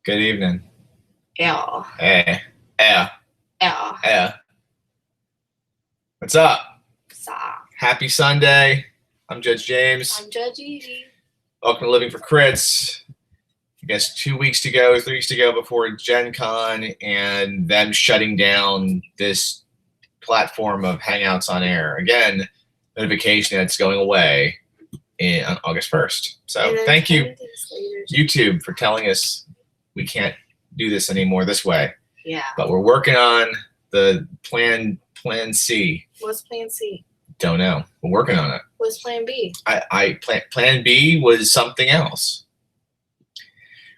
Good evening. Yeah. Hey. Yeah. Yeah. Yeah. What's up? So, Happy Sunday. I'm Judge James. I'm Judge Evie. Welcome to Living for Crits. I guess 2 weeks to go, 3 weeks to go before Gen Con and them shutting down this platform of Hangouts on Air. Again, notification that's going away on August 1st. So thank you, YouTube, for telling us we can't do this anymore this way. Yeah. But we're working on the plan C. What's Plan C? Don't know. We're working on it. What's Plan B? Plan B was something else.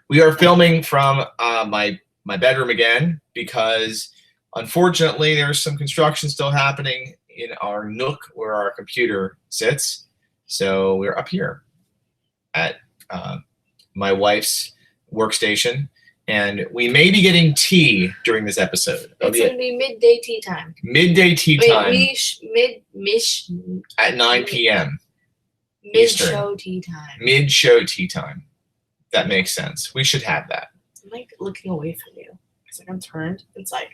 We are filming from my bedroom again because unfortunately there's some construction still happening in our nook where our computer sits. So we're up here at my wife's workstation, and we may be getting tea during this episode. It's going to be midday tea time. Midday tea time. At 9 p.m. Mid-show tea time. Mid-show tea time. That makes sense. We should have that. I'm like looking away from you. It's like I'm turned. It's like,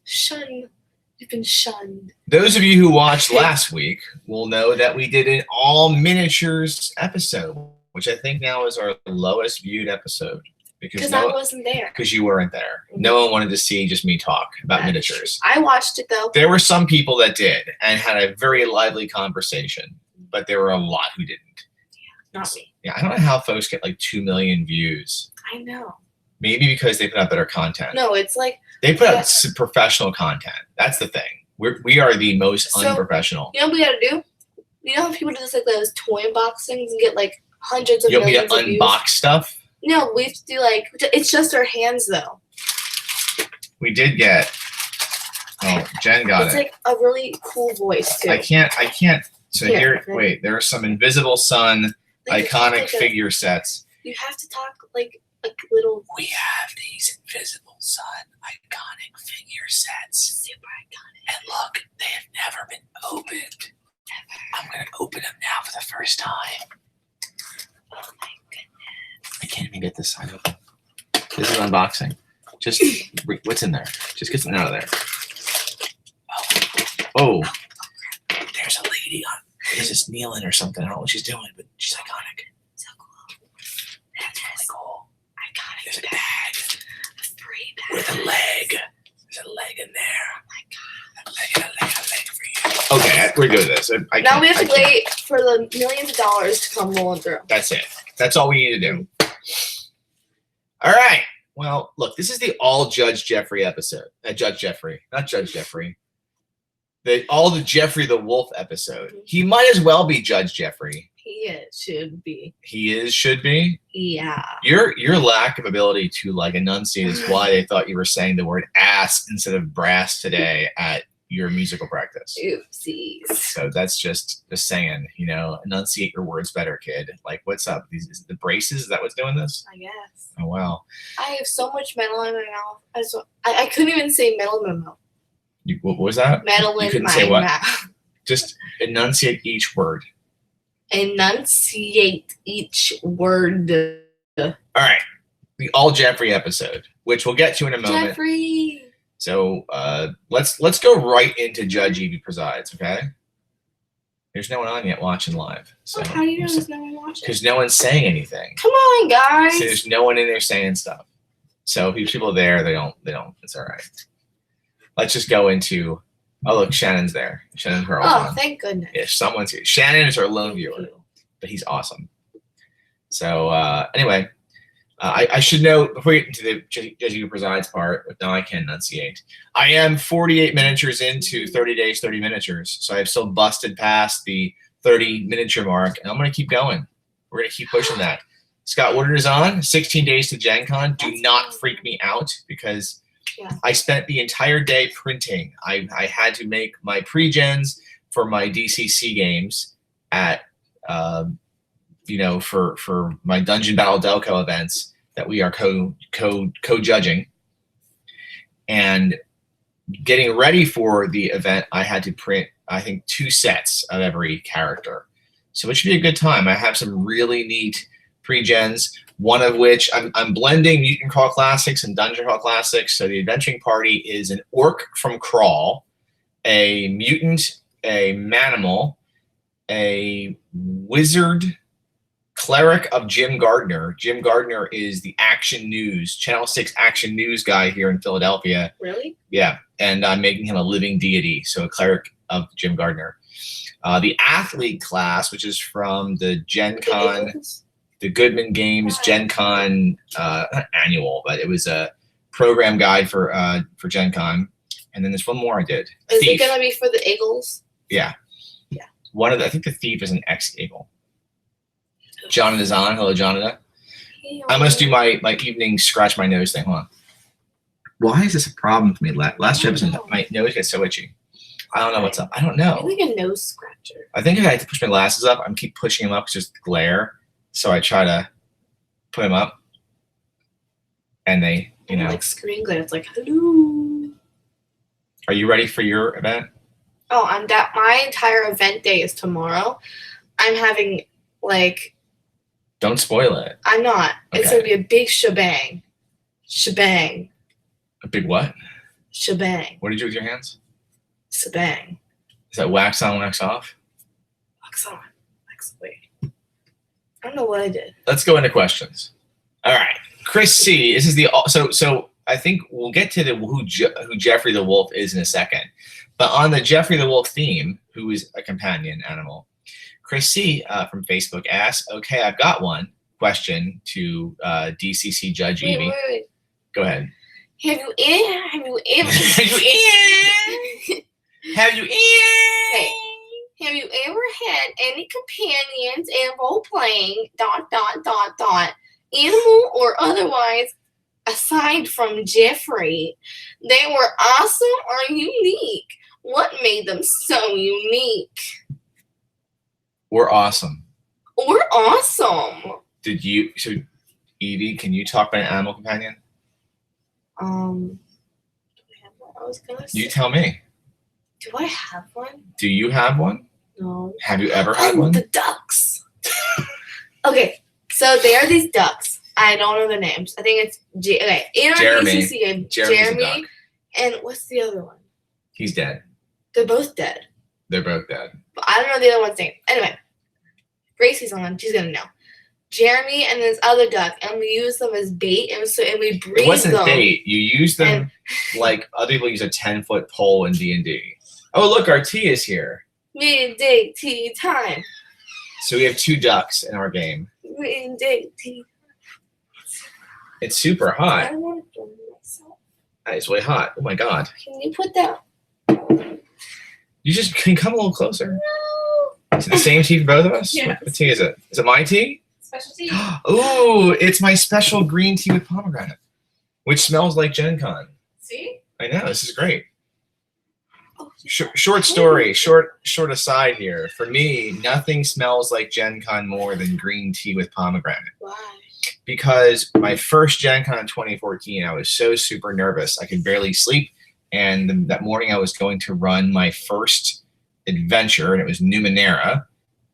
shun. You've been shunned. Those of you who watched last week will know that we did an all miniatures episode, which I think now is our lowest viewed episode. Because I wasn't there. Because you weren't there. No one wanted to see just me talk about miniatures. I watched it though. There were some people that did and had a very lively conversation, but there were a lot who didn't. Yeah, not me. Yeah, I don't know how folks get like 2 million views. I know. Maybe because they put out better content. No, it's like they put out professional content. That's the thing. We are the most unprofessional. You know what we gotta do? You know how people do this like those toy unboxings and get like hundreds of millions of views? You want me to unbox stuff? No, we have to do like it's just our hands though. We did get. Oh, Jen got it. It's like a really cool voice too. I can't. So here, wait. There are some Invisible Sun iconic figure sets. You have to talk like little. We have these Invisible Sun iconic figure sets. Super iconic. And look, they have never been opened. I'm gonna open them now for the first time. Oh my goodness! I can't even get this side open. This is unboxing. Just what's in there? Just get something out of there. Oh, there's a lady on. Is this kneeling or something? I don't know what she's doing, but she's iconic. So cool. That's really cool. Iconic. There's a bag. A free bag. With a leg. There's a leg in there. Oh my god. A leg for you. Okay, we're good with this. Now we have to wait for the millions of dollars to come rolling through. That's it. That's all we need to do. All right. Well, look, this is the all Judge Jeffrey episode. Judge Jeffrey, not Judge Jeffrey. All the Jeffrey the Wolf episode. He might as well be Judge Jeffrey. Should be. Should be? Yeah. Your lack of ability to enunciate is why they thought you were saying the word ass instead of brass today at your musical practice. Oopsies. So that's just saying, enunciate your words better, kid. Like, what's up? Is the braces? Is that what's doing this? I guess. Oh, wow. I have so much metal in my mouth. I couldn't even say metal in my mouth. What was that? Metal in my mouth. Just enunciate each word. Enunciate each word. All right. The all Jeffrey episode, which we'll get to in a moment. Jeffrey. So let's go right into Judge Evie Presides, okay? There's no one on yet watching live. So how do you know there's no one watching? Because no one's saying anything. Come on, guys. So there's no one in there saying stuff. So if people are there, they don't. It's all right. Let's just go into. Oh, look, Shannon's there. Shannon's her old one. Thank goodness. Yeah, someone's here. Shannon is our lone viewer, but he's awesome. So anyway, I should note before we get into the Judge Evie Presides part, but now I can enunciate. I am 48 miniatures into 30 days, 30 miniatures. So I've still busted past the 30 miniature mark, and I'm going to keep going. We're going to keep pushing that. Scott Woodard is on. 16 days to Gen Con. Do not freak me out because I spent the entire day printing. I had to make my pre-gens for my DCC games at, for my Dungeon Battle Delco events that we are co-judging. And getting ready for the event, I had to print, I think, 2 sets of every character. So it should be a good time. I have some really neat pre-gens, one of which I'm blending Mutant Crawl Classics and Dungeon Crawl Classics. So the adventuring party is an orc from Crawl, a mutant, a manimal, a wizard, cleric of Jim Gardner. Jim Gardner is the Action News, Channel 6 Action News guy here in Philadelphia. Really? Yeah, and I'm making him a living deity, so a cleric of Jim Gardner. The athlete class, which is from the Gen Con, the Goodman Games Gen Con, not annual, but it was a program guide for Gen Con. And then there's one more I did. Is it gonna be for the Eagles? Yeah. Yeah. I think the thief is an ex-Eagle. Jonathan is on. Hello, Jonathan. I must do my evening scratch my nose thing. Hold on. Why is this a problem for me? Last episode, my nose gets so itchy. I don't know what's up. I don't know. You're like a nose scratcher. I think I have to push my glasses up. I'm keep pushing them up because there's glare. So I try to put them up. And they, like screen glare. It's like, hello. Are you ready for your event? Oh, my entire event day is tomorrow. I'm having Don't spoil it. I'm not. Okay. It's gonna be a big shebang. Shebang. A big what? Shebang. What did you do with your hands? Shebang. Is that wax on, wax off? Wax on. Wax away. I don't know what I did. Let's go into questions. All right. Chris C. This is the so I think we'll get to who Jeffrey the Wolf is in a second. But on the Jeffrey the Wolf theme, who is a companion animal, Chris C. From Facebook asks, okay, I've got one question to DCC Judge Evie. Wait. Go ahead. Have you ever had any companions in role playing ... animal or otherwise aside from Jeffrey? They were awesome or unique. What made them so unique? We're awesome. Or awesome. So Evie, can you talk about an animal companion? Do I have what I was gonna say? You tell me. Do I have one? Do you have one? No. Have you ever had one? The ducks. Okay, so they are these ducks. I don't know their names. I think it's Jeremy. And what's the other one? He's dead. They're both dead. They're both dead. But I don't know the other one's name. Anyway, Gracie's on. She's gonna know. Jeremy and this other duck, and we use them as bait, and we breed them. It wasn't bait. You use them like other people use a 10-foot pole in D&D. Oh, look, our tea is here. Midday tea time. So we have 2 ducks in our game. Midday tea. It's super hot. I want to film myself. It's really hot. Oh my god. Can you put that? You just can come a little closer. No. Is it the same tea for both of us? Yes. What tea is it? Is it my tea? Special tea. Ooh, it's my special green tea with pomegranate, which smells like Gen Con. See? I know, this is great. Oh, Short story, short aside here. For me, nothing smells like Gen Con more than green tea with pomegranate. Why? Because my first Gen Con in 2014, I was so super nervous. I could barely sleep. And that morning I was going to run my first adventure, and it was Numenera.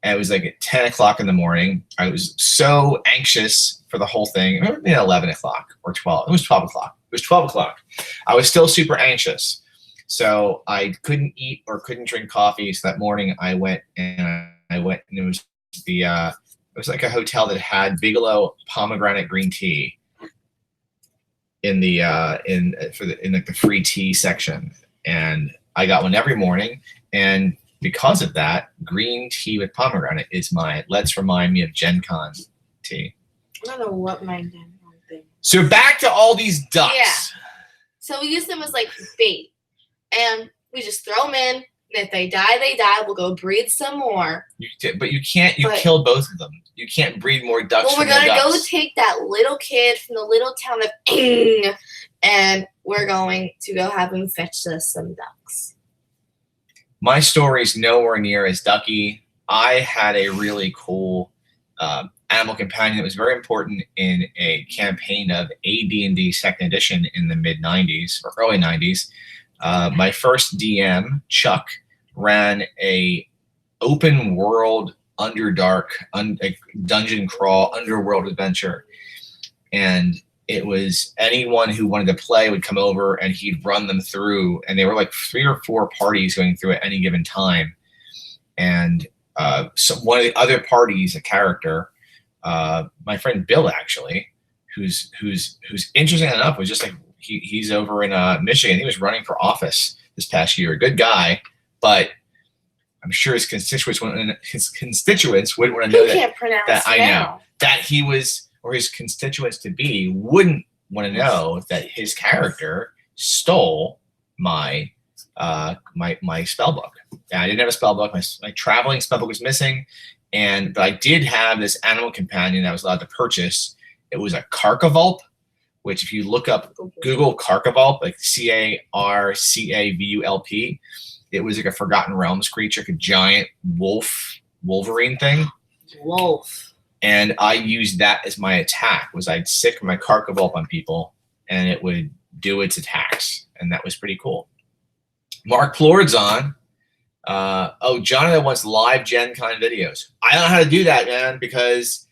And it was like at 10 o'clock in the morning. I was so anxious for the whole thing. Maybe 11 o'clock or 12. It was 12 o'clock. It was 12 o'clock. I was still super anxious. So I couldn't eat or couldn't drink coffee. So that morning I went and it was it was like a hotel that had Bigelow pomegranate green tea in the the free tea section. And I got one every morning, and because of that, green tea with pomegranate is my let's remind me of Gen Con tea. I don't know what my Gen Con thing. So back to all these ducks. Yeah. So we use them as like bait, and we just throw them in. And if they die, they die. We'll go breed some more. But you can't. You killed both of them. You can't breed more ducks. Well, we're gonna go take that little kid from the little town of Ing, and we're going to go have him fetch us some ducks. My story's nowhere near as ducky. I had a really cool animal companion that was very important in a campaign of AD&D Second Edition in the mid '90s or early '90s. My first DM, Chuck, ran a open world underdark, like dungeon crawl, underworld adventure. And it was anyone who wanted to play would come over and he'd run them through. And they were like 3 or 4 parties going through at any given time. And so one of the other parties, a character, my friend Bill, actually, who's interesting enough, was just like, he's over in Michigan. He was running for office this past year. A good guy, but I'm sure his constituents wouldn't want to know that I know that he was, or his constituents to be wouldn't want to know that his character stole my my spell book. Yeah, I didn't have a spell book. My traveling spell book was missing, but I did have this animal companion that I was allowed to purchase. It was a Carcavulp, which if you look up Google Carcavulp, like Carcavulp, it was like a Forgotten Realms creature, like a giant Wolverine thing. Wolf. And I used that as my attack. I'd sick my Carcavulp on people, and it would do its attacks, and that was pretty cool. Mark Plord's on. Jonathan wants live Gen Con videos. I don't know how to do that, man, because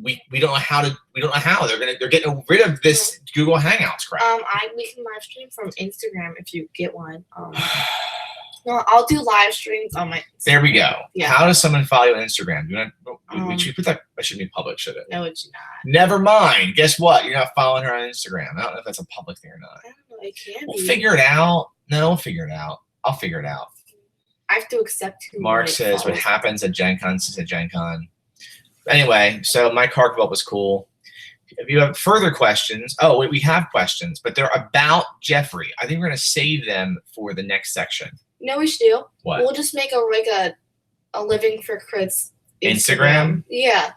we don't know how they're getting rid of this Google Hangouts crap. We can live stream from Instagram if you get one. No, I'll do live streams on my. There we go. Yeah. How does someone follow you on Instagram? We should put that. That should be public, should it? No, it's not. Never mind. Guess what? You're not following her on Instagram. I don't know if that's a public thing or not. I don't know. It can We'll be. figure it out. No, we'll figure it out. I'll figure it out. I have to accept who Mark says what happens at Gen Con stays at Gen Con. Anyway, so my Carcavulp was cool. If you have further questions, wait, we have questions, but they're about Jeffrey. I think we're going to save them for the next section. No, we should do. What? We'll just make a Living for Crits Instagram? Yeah.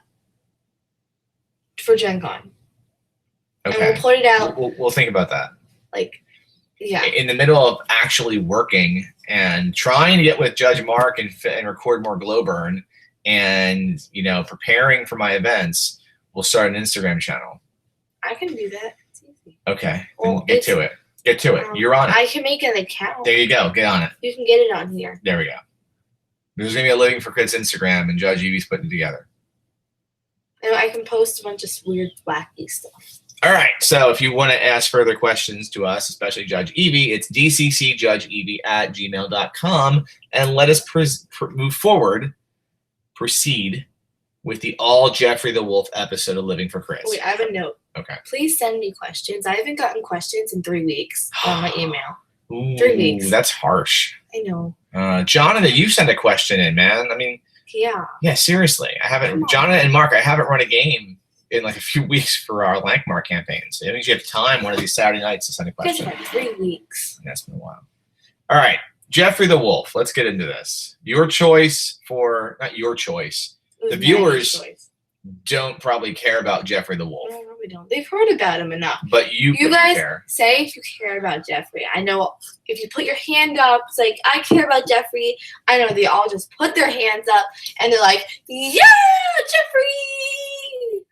For Gen Con. Okay. And we'll put it out. We'll think about that. Yeah. In the middle of actually working and trying to get with Judge Mark and record more Glowburn and, preparing for my events, we'll start an Instagram channel. I can do that. It's easy. Okay. Well, get to it. Get to it. You're on it. I can make an account. There you go. Get on it. You can get it on here. There we go. There's going to be a Living for Crits Instagram, and Judge Evie's putting it together. And I can post a bunch of weird, wacky stuff. All right. So if you want to ask further questions to us, especially Judge Evie, it's dccjudgeevie@gmail.com, and let us move forward, proceed with the all Jeffrey the Wolf episode of Living for Crits. Wait, I have a note. Okay. Please send me questions. I haven't gotten questions in 3 weeks on my email. Ooh, 3 weeks. That's harsh. I know. Jonathan, you sent a question in, man. I mean, yeah. Yeah, seriously. Jonathan and Mark, I haven't run a game in like a few weeks for our Lankmar campaigns. It means you have time one of these Saturday nights to send a question. You guys have 3 weeks. That's been a while. All right. Jeffrey the Wolf. Let's get into this. Your choice not your choice. The viewers don't probably care about Jeffrey the Wolf. No, we don't. They've heard about him enough. But you guys care. Say if you care about Jeffrey. I know if you put your hand up, it's like, I care about Jeffrey. I know they all just put their hands up and they're like, yeah, Jeffrey.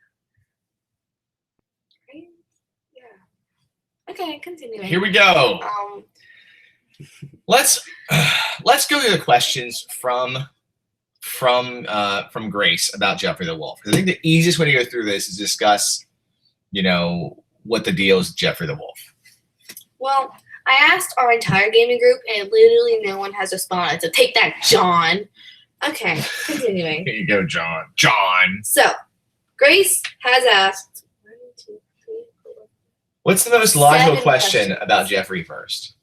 Right? Yeah. Okay, continuing. Here we go. Let's go to the questions from Grace about Jeffrey the Wolf. I think the easiest way to go through this is discuss, what the deal is with Jeffrey the Wolf. Well, I asked our entire gaming group, and literally no one has responded. So take that, John. Okay, continuing. Here you go, John. John. So, Grace has asked. 1, 2, 3, 4. What's the most logical 7 question questions about Jeffrey first?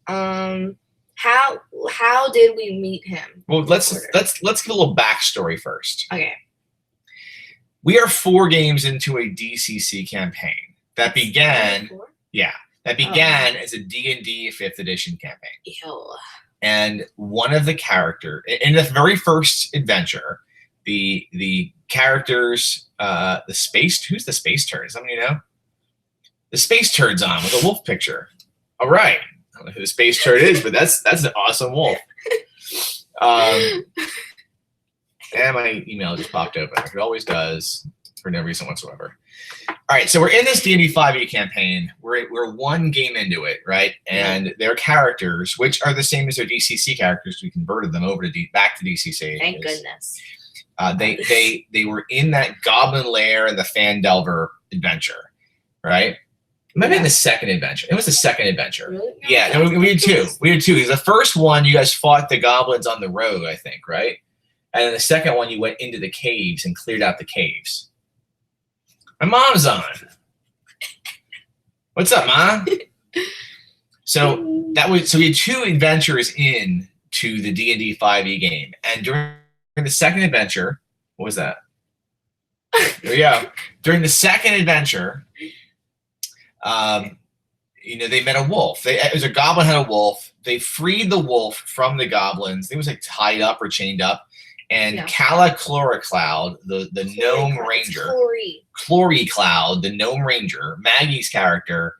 How did we meet him? Well, let's give a little backstory first. Okay. We are 4 games into a DCC campaign that began. 4? Yeah, that began as a D&D 5th edition campaign. Ew. And one of the characters in the very first adventure, the characters, who's the space turd? Somebody know? The space turd's on with a wolf picture. All right. I don't know who the space turd is, but that's an awesome wolf. And my email just popped open. It always does for no reason whatsoever. All right, so we're in this D&D 5e campaign. We're 1 game into it, right? And their characters, which are the same as their DCC characters, we converted them over to back to DCC. Thank goodness. They were in that goblin lair in the Fandelver adventure, right? It might have been the second adventure. It was the second adventure. Really? No, Yeah, and we did two. We did two. Because the first one, you guys fought the goblins on the road, I think, right? And then the second one, you went into the caves and cleared out the caves. My mom's on. What's up, Mom? So we had two adventures in to the D&D 5e game, and during the second adventure, what was that? There we go. During the second adventure, they met a wolf. It was a goblin had a wolf. They freed the wolf from the goblins. It was like tied up or chained up. And Calla Chloricloud, the gnome ranger, Clory Cloud, the gnome ranger, Maggie's character,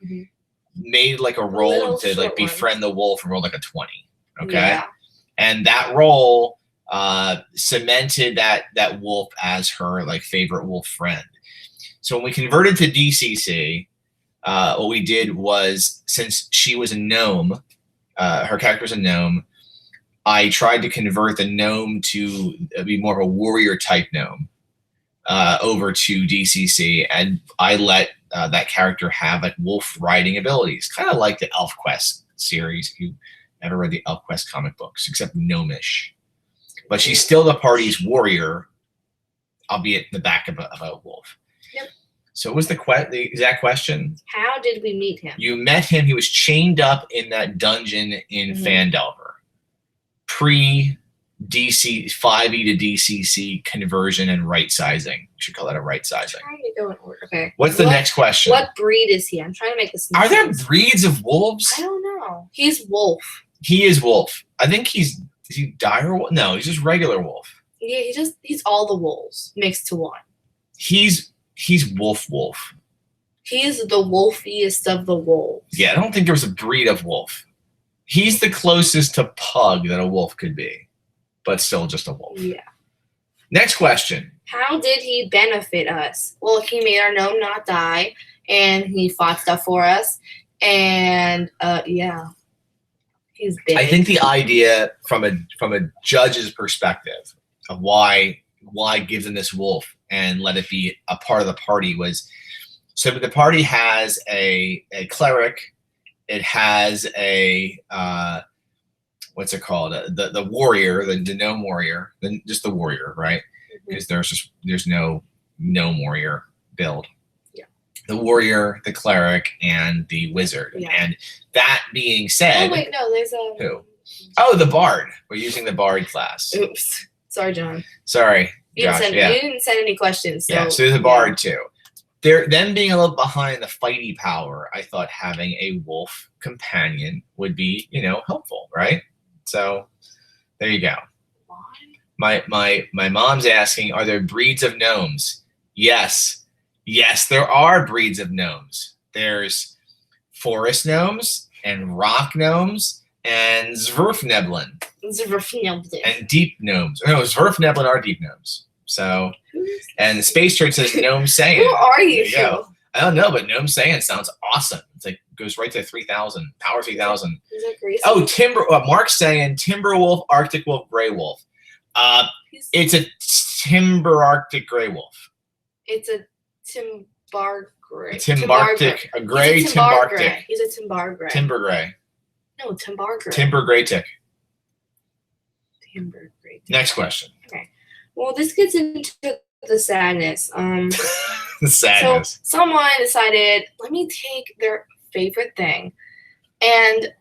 made like a roll to like befriend the wolf and rolled like a 20. Okay. Yeah. And that roll cemented that wolf as her like favorite wolf friend. So when we converted to DCC, what we did was, since she was a gnome, her character was a gnome, I tried to convert the gnome to be more of a warrior type gnome over to DCC, and I let that character have like wolf riding abilities, kind of like the ElfQuest series. If you ever read the ElfQuest comic books, except gnomish, but she's still the party's warrior, albeit the back of a wolf. Yep. So what was the exact question? How did we meet him? You met him. He was chained up in that dungeon in Fandelver. Pre-DC 5e to DCC conversion and right sizing. You should call that a right sizing. I'm trying to go in order. Okay. What's the next question? What breed is he? I'm trying to make this. Are there breeds of wolves? I don't know. He's wolf. He is wolf. I think is he dire wolf? No, he's just regular wolf. Yeah, he's all the wolves mixed to one. He's wolf. He's the wolfiest of the wolves. Yeah, I don't think there was a breed of wolf. He's the closest to pug that a wolf could be, but still just a wolf. Yeah. Next question. How did he benefit us? Well, he made our gnome not die, and he fought stuff for us, and he's big. I think the idea from a judge's perspective of why give them this wolf and let it be a part of the party was, so the party has a cleric. It has a what's it called? The warrior, the gnome warrior, just the warrior, right? Because there's no gnome warrior build. Yeah. The warrior, the cleric, and the wizard. Yeah. And that being said, there's a who? Oh, the bard. We're using the bard class. Oops, sorry, John. Sorry, Josh. You didn't send any questions. So, yeah, so there's a bard too. Them being a little behind the fighty power, I thought having a wolf companion would be, helpful, right? So there you go. My mom's asking, are there breeds of gnomes? Yes, there are breeds of gnomes. There's forest gnomes and rock gnomes and Zwerfneblin. And deep gnomes. No, Zwerfneblin are deep gnomes. So, and the Space Church says Gnome Saiyan. Who are you? There you go. I don't know, but Gnome Saiyan sounds awesome. It's like goes right to 3,000, power 3,000. Is that crazy? Oh, Mark's saying Timberwolf, Arctic Wolf, Gray Wolf. It's a Timber Arctic Gray Wolf. It's a Timbar Gray. Timbarctic, a gray Timbarctic. He's a Timbar Gray. Timber Gray. No, Timbar Gray. Timber Gray Tick. Timber Gray Tick. Next question. Okay. Well, this gets into the sadness. The sadness. So someone decided, let me take their favorite thing and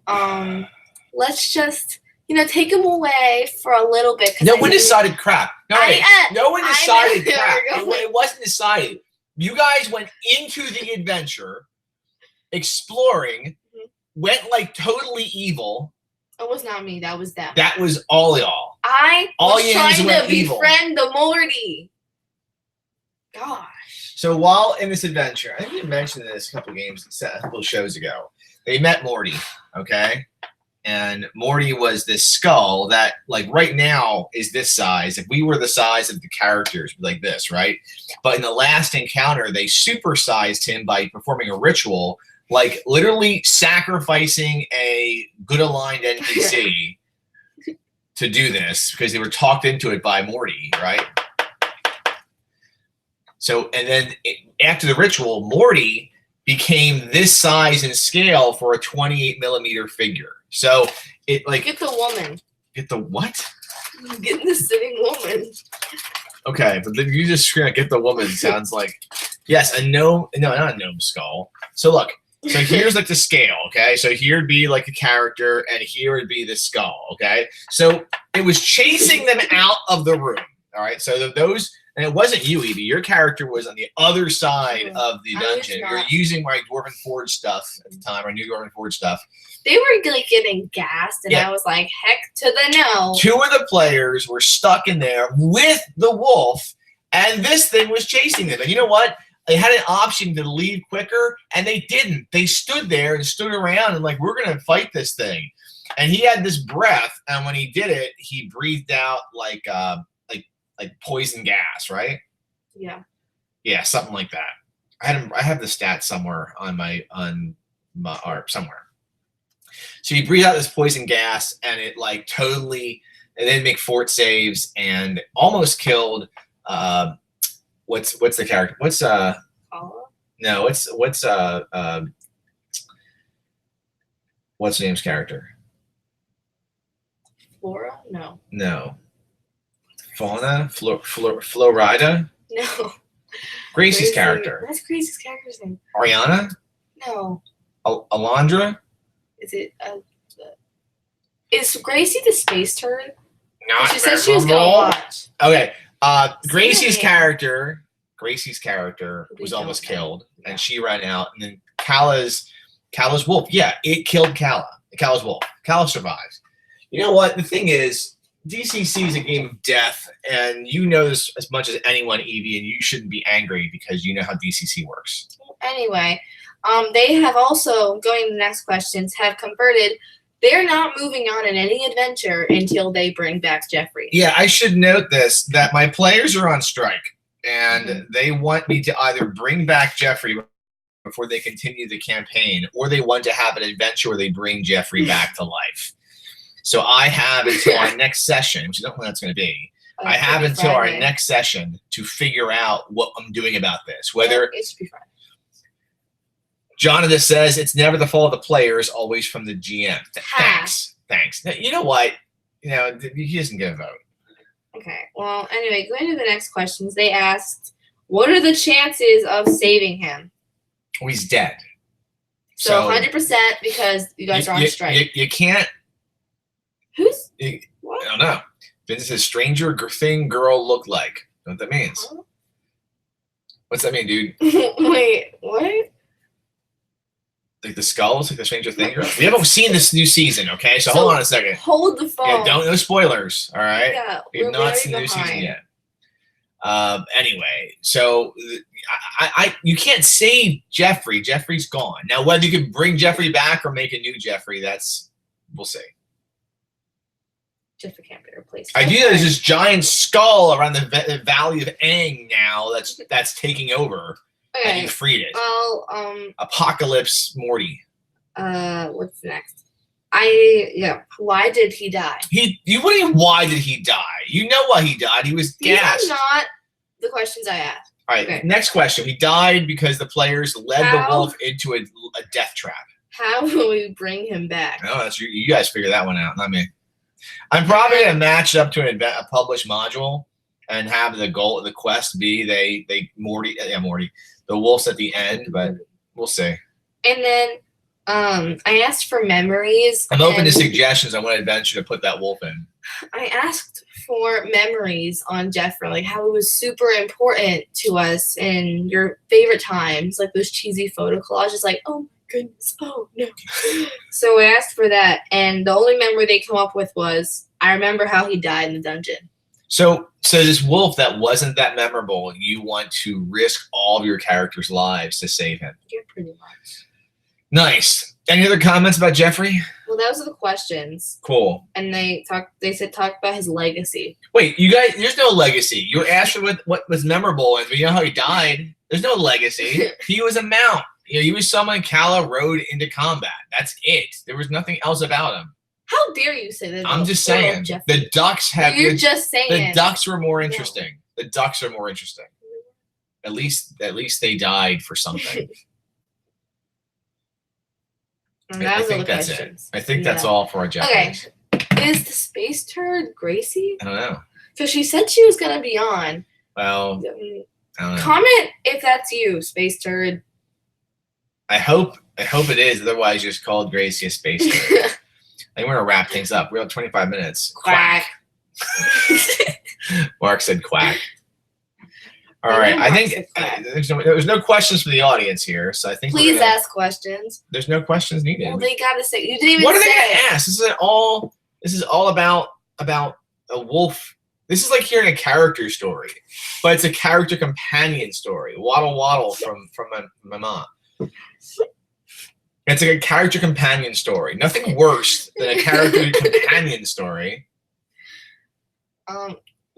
let's just, take them away for a little bit. No one decided crap. No one decided crap. It wasn't decided. You guys went into the adventure, exploring, went like totally evil. It was not me. That was them. That was all y'all. I was trying to befriend the Morty. Gosh. So while in this adventure, I think we mentioned this a couple shows ago. They met Morty, okay? And Morty was this skull that, like, right now is this size. If we were the size of the characters, like this, right? But in the last encounter, they supersized him by performing a ritual, like literally sacrificing a good aligned NPC to do this because they were talked into it by Morty, right? So, and then after the ritual, Morty became this size and scale for a 28 millimeter figure. So it like Get the woman. get the what? Get the sitting woman. Okay, but then you just scream get the woman sounds like yes, a gnome. No, not a gnome skull. So look, so here's like the scale. Okay, so here'd be like a character, and here would be the skull. Okay, so it was chasing them out of the room. All right, so those. And it wasn't you, Evie. Your character was on the other side of the dungeon. You're using my Dwarven Forge stuff at the time, our new Dwarven Forge stuff. They were like getting gassed, and I was like, heck to the no. 2 of the players were stuck in there with the wolf, and this thing was chasing them. And you know what? They had an option to leave quicker, and they didn't. They stood there and stood around and like, we're going to fight this thing. And he had this breath, and when he did it, he breathed out like poison gas, right? Yeah. Yeah, something like that. I have the stats somewhere on my art somewhere. So you breathe out this poison gas, and it like totally, and then make fort saves, and almost killed. What's the character? What's Paula? No, what's name's character? Flora? No. No. Fauna? Florida? No. Gracie's character. What's Gracie's character's name? Ariana? No. Alondra? Is it? Is Gracie the space turd? Not she said she was gonna watch. Okay. Gracie's character was almost killed, and she ran out, and then Kalla's wolf. Yeah, it killed Kalla. Kalla's wolf. Kalla survives. You know what? The thing is, DCC is a game of death, and you know this as much as anyone, Evie, and you shouldn't be angry because you know how DCC works. Anyway, they have also, going to the next questions, have converted. They're not moving on in any adventure until they bring back Jeffrey. Yeah, I should note this, that my players are on strike, and they want me to either bring back Jeffrey before they continue the campaign, or they want to have an adventure where they bring Jeffrey back to life. So I have until our next session, which I don't know when that's going to be. I have until our next session to figure out what I'm doing about this. Whether it should be fine. Jonathan says it's never the fault of the players, always from the GM. Thanks. Now, you know what? You know, he doesn't get a vote. Okay. Well, anyway, going to the next questions, they asked, what are the chances of saving him? Well, he's dead. So 100% because you guys are on strike. You can't. Who's? What? I don't know. Vince says stranger thing girl look like. You know what that means? Huh? What's that mean, dude? Wait, what? Like the skulls, like the Stranger Thing girl. We haven't seen this new season, okay? So hold on a second. Hold the phone. Yeah, no spoilers, all right? Yeah, we have not seen the new season yet. Anyway, so you can't save Jeffrey. Jeffrey's gone. Now, whether you can bring Jeffrey back or make a new Jeffrey, we'll see. Jeffrey can't be replaced. I do know there's this giant skull around the Valley of Aang now that's taking over. Okay. And you freed it. Well, Apocalypse Morty. What's next? Why did he die? Why did he die? You know why he died. He was gassed. These are not the questions I asked. All right, okay. Next question. He died because the players led the wolf into a death trap. How will we bring him back? No, that's you guys figure that one out, not me. I'm probably gonna match it up to a published module and have the quest be Morty, the wolf's at the end, but we'll see. And then I asked for memories. I'm open to suggestions on what adventure to put that wolf in. I asked for memories on Jeffrey, like how it was super important to us in your favorite times, like those cheesy photo collages, like, oh my goodness, oh no. So I asked for that, and the only memory they come up with was, I remember how he died in the dungeon. So this wolf that wasn't that memorable, you want to risk all of your characters' lives to save him. Yeah, pretty much. Nice. Any other comments about Jeffrey? Well, those are the questions. Cool. And they said talk about his legacy. Wait, you guys, there's no legacy. You were asking what was memorable, and you know how he died. There's no legacy. He was a mount. He was someone Kalla rode into combat. That's it. There was nothing else about him. How dare you say that? I'm just saying. The ducks have. You're just saying. The ducks were more interesting. The ducks are more interesting. At least they died for something. I think that's it. I think that's all for our Japanese. Okay. Is the space turd Gracie? I don't know. Because she said she was gonna be on. Well, I don't know. Comment if that's you, space turd. I hope it is. Otherwise, just called Gracie a space turd. I think we're gonna wrap things up. We're at 25 minutes. Quack. Mark said quack. All right. I think there's no questions from the audience here, so I think please ask questions. There's no questions needed. Well, they gotta say. You didn't even what are say. They gonna ask? This is all about a wolf. This is like hearing a character story, but it's a character companion story. Waddle waddle from my mom. It's like a character companion story. Nothing worse than a character companion story.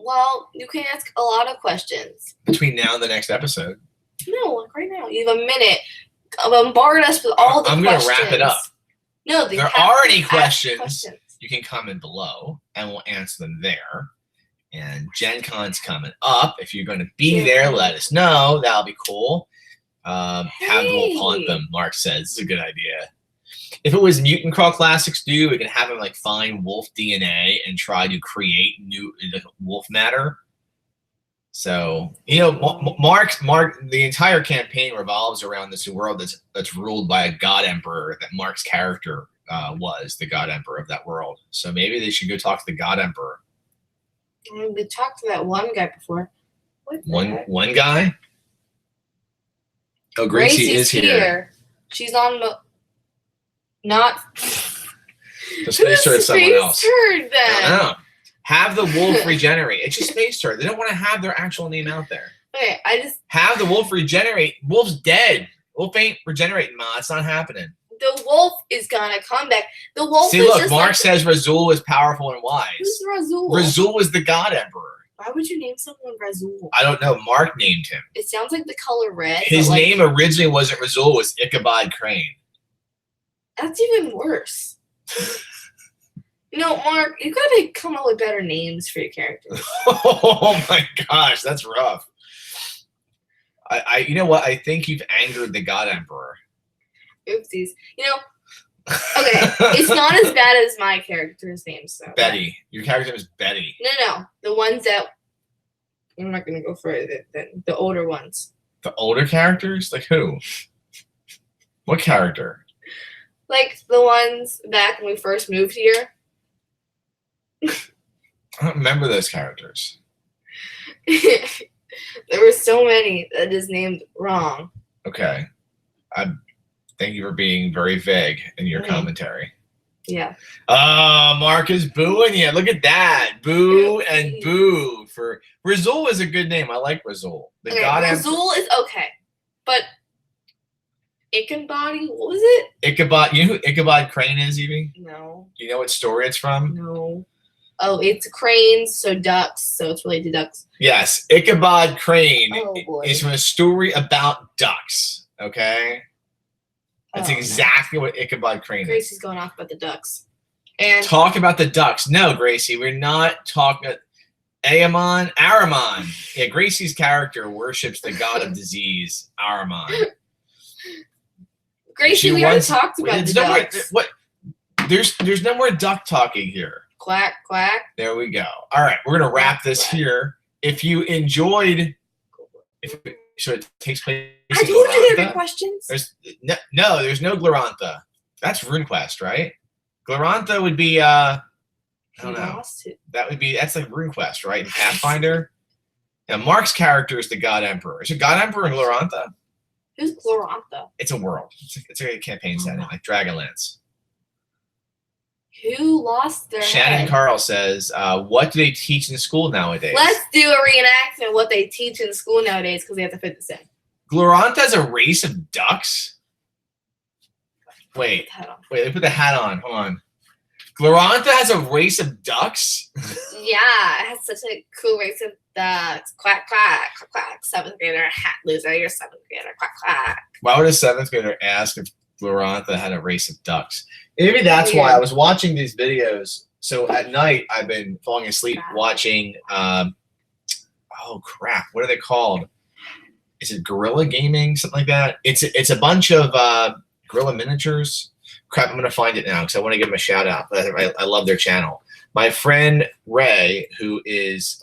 Well, you can ask a lot of questions between now and the next episode. No, like right now. You have a minute. Bombard us with all the questions. I'm going to wrap it up. No, if there are any questions, you can comment below, and we'll answer them there. And Gen Con's coming up. If you're going to be there, let us know. That'll be cool. Have the wolf haunt them, Mark says. This is a good idea. If it was Mutant Crawl Classics we can have him like find wolf DNA and try to create new wolf matter. So, Mark, the entire campaign revolves around this world that's ruled by a god emperor that Mark's character was the god emperor of that world. So maybe they should go talk to the god emperor. We talked to that one guy before. One guy? Oh, Gracie is here. She's on not the space turd is someone else. Turd, then. I don't know. Have the wolf regenerate. It's just space turd. They don't want to have their actual name out there. Okay, have the wolf regenerate. Wolf's dead. Wolf ain't regenerating, Ma. It's not happening. The wolf is gonna come back. The wolf. See, look. Mark says Razul is powerful and wise. Who's Razul? Razul is the god emperor. Why would you name someone Razul? I don't know. Mark named him. It sounds like the color red. His name originally wasn't Razul. It was Ichabod Crane. That's even worse. Mark, you gotta come up with better names for your characters. Oh my gosh, that's rough. You know what? I think you've angered the God Emperor. Oopsies. Okay, it's not as bad as my character's name. So Betty. Your character's name is Betty. No. The ones that I'm not gonna go further than the older ones. The older characters? Like who? What character? Like the ones back when we first moved here. I don't remember those characters. There were so many that is named wrong. Okay. Thank you for being very vague in your commentary. Yeah. Mark is booing you. Look at that. Boo and boo. For Razul is a good name. I like Razul. Razul is okay. But Ichabod, what was it? Ichabod. You know who Ichabod Crane is, Evie? No. Do you know what story it's from? No. Oh, it's cranes, so ducks, so it's related to ducks. Yes. Ichabod Crane is from a story about ducks. Okay? That's exactly what Ichabod Crane is. Gracie's going off about the ducks. And talk about the ducks. No, Gracie, we're not talking. Aramon. Yeah, Gracie's character worships the god of disease, Aramon. Gracie, we already talked about the ducks. There's no more duck talking here. Quack, quack. There we go. All right, we're going to wrap this here. If you enjoyed, so it takes place I told you there were questions. There's no Glorantha. That's RuneQuest, right? Glorantha would be I don't know. That's like RuneQuest, right? In Pathfinder. Now Mark's character is the God Emperor. Is it God Emperor in Glorantha? Who's Glorantha? It's a world. It's a campaign setting, like Dragonlance. Who lost their Shannon head? Carl says, what do they teach in school nowadays? Let's do a reenactment of what they teach in school nowadays because they have to fit this in. Glorantha has a race of ducks? Wait, let me put the hat on. Hold on. Glorantha has a race of ducks? Yeah, it has such a cool race of ducks. Quack, quack, quack, quack. 7th grader, hat loser. You're 7th grader. Quack, quack. Why would a 7th grader ask if Glorantha had a race of ducks? Maybe that's why I was watching these videos. So at night, I've been falling asleep watching, oh crap, what are they called? is it Gorilla Gaming, something like that? It's a bunch of Gorilla miniatures. Crap, I'm gonna find it now because I want to give them a shout out. I love their channel. My friend Ray, who is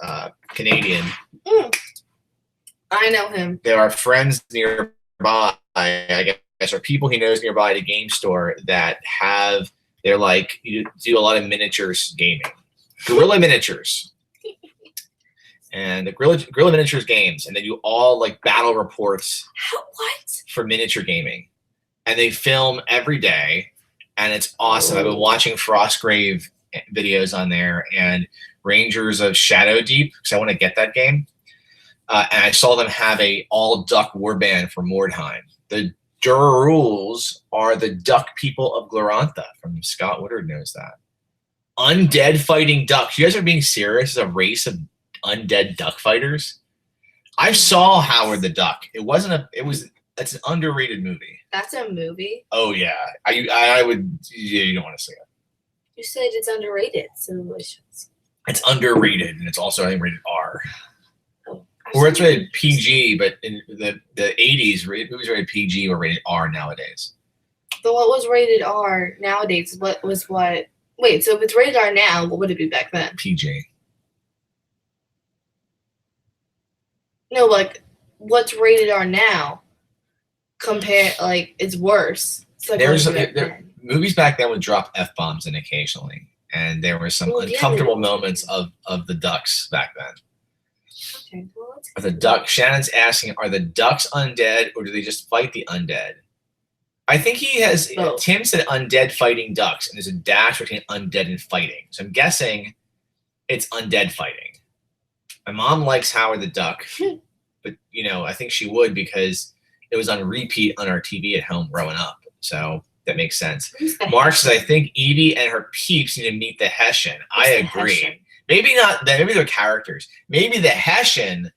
Canadian, I know him. there are friends nearby, I guess, or people he knows nearby at a game store that have, they're like, you do a lot of miniatures gaming. Gorilla Miniatures. And the Gorilla Miniatures games, and they do all like battle reports What? for miniature gaming. And they film every day, and it's awesome. I've been watching Frostgrave videos on there and Rangers of Shadow Deep because I want to get that game. And I saw them have a all duck warband for Mordheim. The Duruls are the duck people of Glorantha. From Scott Woodard knows that. Undead fighting ducks. You guys are being serious as a race of undead duck fighters? I saw Howard the Duck. It's an underrated movie. That's a movie? Oh yeah. I would, yeah, you don't want to see it. You said it's underrated, so it's underrated, and it's also, I think, rated R. Oh, Or it's rated PG, but in the 80s, movies rated PG were rated R nowadays. But what was rated R nowadays? What? Wait, so if it's rated R now, what would it be back then? PG. No, like, what's rated R now? It's worse. It's like Movies back then would drop F-bombs in occasionally, and there were some uncomfortable moments of the ducks back then. Okay, well, Are the duck? Shannon's asking, are the ducks undead, or do they just fight the undead? I think he has. Both. Tim said undead fighting ducks, and there's a dash between undead and fighting. So I'm guessing it's undead fighting. My mom likes Howard the Duck, but I think she would because it was on repeat on our TV at home growing up. So that makes sense. Mark says, I think Evie and her peeps need to meet the Hessian. I agree. Hessian? Maybe not. Maybe they're characters. Maybe the Hessian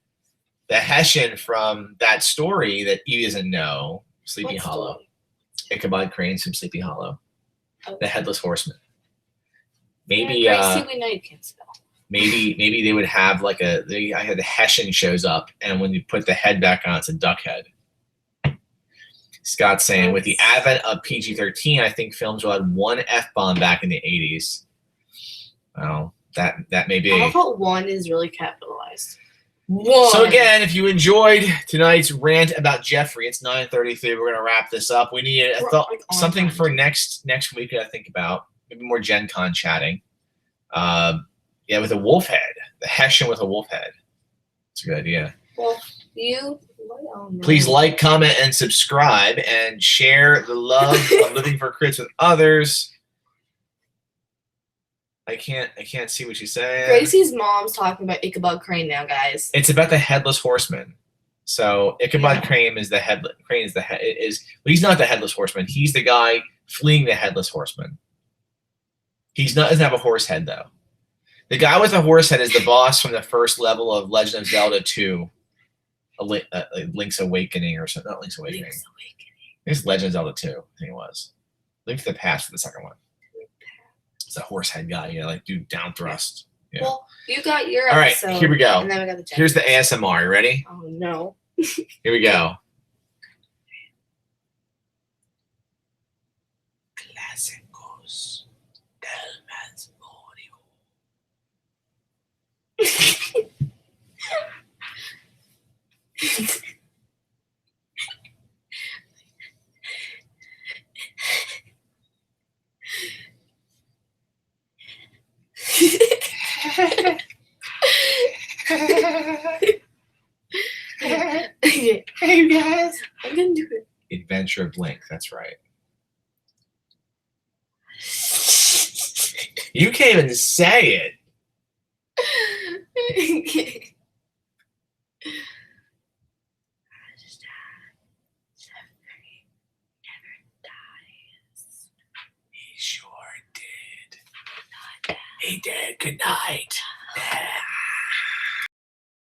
from that story that Evie doesn't know, Sleepy What Hollow. story? Ichabod Crane's from Sleepy Hollow. Okay. The Headless Horseman. Maybe yeah, Gracie, we know you can't spell. maybe they would have like the Hessian shows up, and when you put the head back on, it's a duck head. Scott's saying, with the advent of PG-13, I think films will add one F-bomb back in the 80s. Well, that may be. I love how one is really capitalized. One. So again, if you enjoyed tonight's rant about Jeffrey, it's 9:33. We're gonna wrap this up. We need something for next week. I think about maybe more Gen Con chatting. With a wolf head, the Hessian with a wolf head. It's a good idea. Well, please like, comment, and subscribe, and share the love of Living for Crits with others. I can't see what she's saying. Gracie's mom's talking about Ichabod Crane now, guys. It's about the Headless Horseman. So Ichabod Crane is the head. Crane is the head. But he's not the Headless Horseman. He's the guy fleeing the Headless Horseman. Doesn't have a horse head though. The guy with the horse head is the boss from the first level of Legend of Zelda 2, Link's Awakening or something. Not Link's Awakening. It's Legend of Zelda 2. I think it was. Link to the Past for the second one. It's a horse head guy. Do down thrust. Yeah. Well, you got your All right, episode. here we go. And then we got the Here's the ASMR. You ready? Oh no. Here we go. Clásicos del Masmorio. Hey guys, I'm gonna do it. Adventure of Link. That's right. You can't even say it. He sure did. He did. Good night.